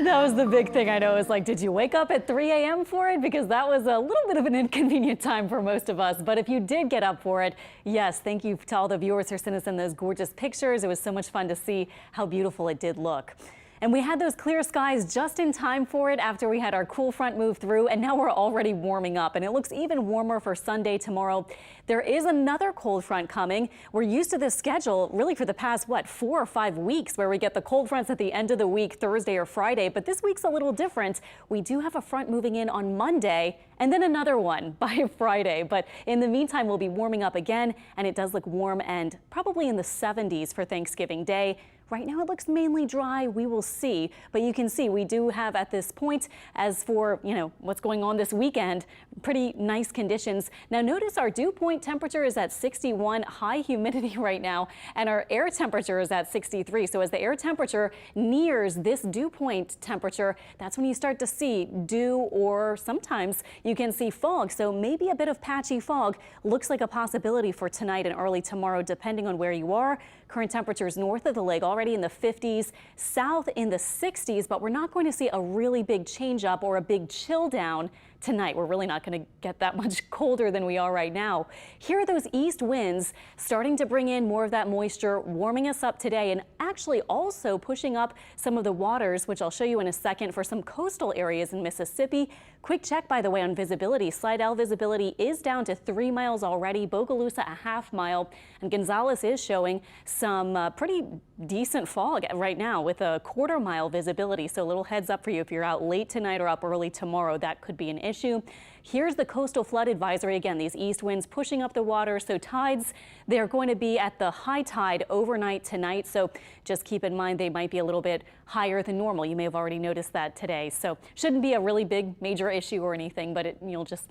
That was the big thing. I know. It's like, did you wake up at 3 a.m. for it? Because that was a little bit of an inconvenient time for most of us. But if you did get up for it, yes, thank you to all the viewers who sent us in those gorgeous pictures. It was so much fun to see how beautiful it did look. And we had those clear skies just in time for it after we had our cool front move through, and now we're already warming up, and it looks even warmer for Sunday tomorrow. There is another cold front coming. We're used to this schedule really for the past, 4 or 5 weeks, where we get the cold fronts at the end of the week, Thursday or Friday, but this week's a little different. We do have a front moving in on Monday and then another one by Friday, but in the meantime, we'll be warming up again, and it does look warm and probably in the 70s for Thanksgiving Day. Right now it looks mainly dry. We will see, but you can see we do have at this point, as for what's going on this weekend, pretty nice conditions. Now notice our dew point temperature is at 61, high humidity right now, and our air temperature is at 63. So as the air temperature nears this dew point temperature, that's when you start to see dew, or sometimes you can see fog. So maybe a bit of patchy fog looks like a possibility for tonight and early tomorrow, depending on where you are. Current temperatures north of the lake already in the 50s, south in the 60s, but we're not going to see a really big change up or a big chill down tonight. We're really not going to get that much colder than we are right now. Here are those east winds starting to bring in more of that moisture, warming us up today, and actually also pushing up some of the waters, which I'll show you in a second, for some coastal areas in Mississippi. Quick check, by the way, on visibility. Slidell visibility is down to 3 miles already, Bogalusa a half mile, and Gonzales is showing some pretty decent fog right now with a 1/4 mile visibility. So a little heads up for you if you're out late tonight or up early tomorrow, that could be an issue. Here's the coastal flood advisory. Again, these east winds pushing up the water. So tides, they're going to be at the high tide overnight tonight. So just keep in mind they might be a little bit higher than normal. You may have already noticed that today. So shouldn't be a really big major issue or anything, but you'll just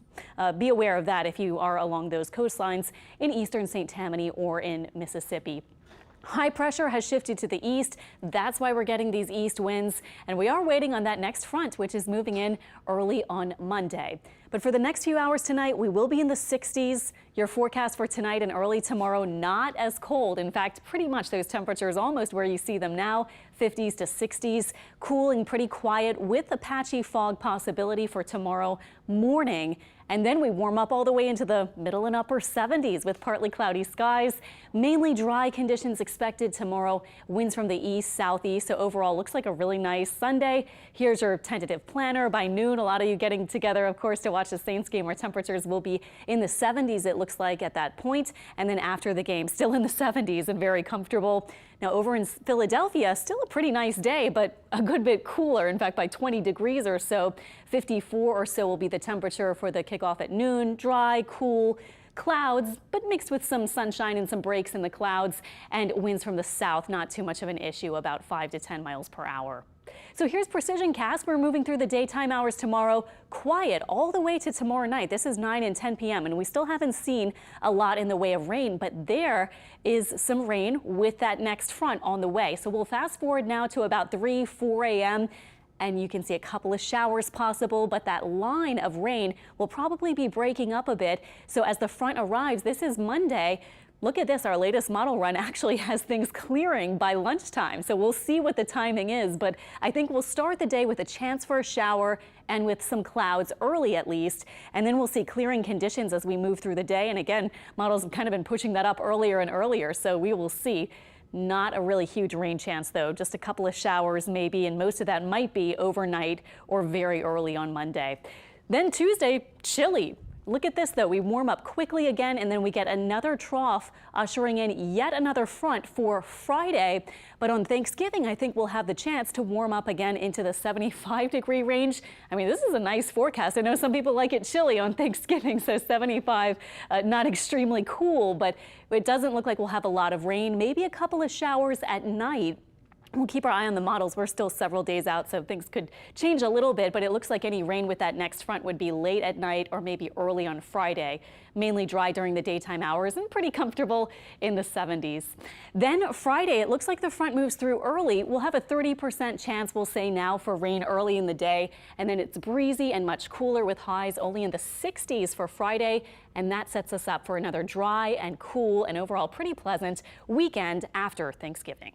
be aware of that if you are along those coastlines in eastern St. Tammany or in Mississippi. High pressure has shifted to the east. That's why we're getting these east winds, and we are waiting on that next front, which is moving in early on Monday. But for the next few hours tonight, we will be in the 60s. Your forecast for tonight and early tomorrow, not as cold. In fact, pretty much those temperatures almost where you see them now, 50s to 60s, cooling pretty quiet with a patchy fog possibility for tomorrow morning. And then we warm up all the way into the middle and upper 70s with partly cloudy skies. Mainly dry conditions expected tomorrow. Winds from the east, southeast. So overall, looks like a really nice Sunday. Here's your tentative planner. By noon, a lot of you getting together, of course, to watch the Saints game, where temperatures will be in the 70s, it looks like, at that point. And then after the game, still in the 70s and very comfortable. Now over in Philadelphia, still a pretty nice day, but a good bit cooler. In fact, by 20 degrees or so, 54 or so will be the temperature for the kickoff at noon. Dry, cool, clouds, but mixed with some sunshine and some breaks in the clouds, and winds from the south, not too much of an issue, about 5 to 10 miles per hour. So here's Precision Cast. We're moving through the daytime hours tomorrow. Quiet all the way to tomorrow night. This is 9 and 10 p.m. and we still haven't seen a lot in the way of rain, but there is some rain with that next front on the way. So we'll fast forward now to about 3, 4 a.m. and you can see a couple of showers possible, but that line of rain will probably be breaking up a bit. So as the front arrives, this is Monday. Look at this, our latest model run actually has things clearing by lunchtime. So we'll see what the timing is, but I think we'll start the day with a chance for a shower and with some clouds early at least. And then we'll see clearing conditions as we move through the day. And again, models have kind of been pushing that up earlier and earlier. So we will see. Not a really huge rain chance though, just a couple of showers maybe, and most of that might be overnight or very early on Monday. Then Tuesday, chilly. Look at this though, we warm up quickly again, and then we get another trough ushering in yet another front for Friday. But on Thanksgiving, I think we'll have the chance to warm up again into the 75-degree range. I mean, this is a nice forecast. I know some people like it chilly on Thanksgiving, so 75, not extremely cool, but it doesn't look like we'll have a lot of rain, maybe a couple of showers at night. We'll keep our eye on the models. We're still several days out, so things could change a little bit, but it looks like any rain with that next front would be late at night or maybe early on Friday. Mainly dry during the daytime hours and pretty comfortable in the 70s. Then Friday, it looks like the front moves through early. We'll have a 30% chance, we'll say now, for rain early in the day, and then it's breezy and much cooler with highs only in the 60s for Friday, and that sets us up for another dry and cool and overall pretty pleasant weekend after Thanksgiving.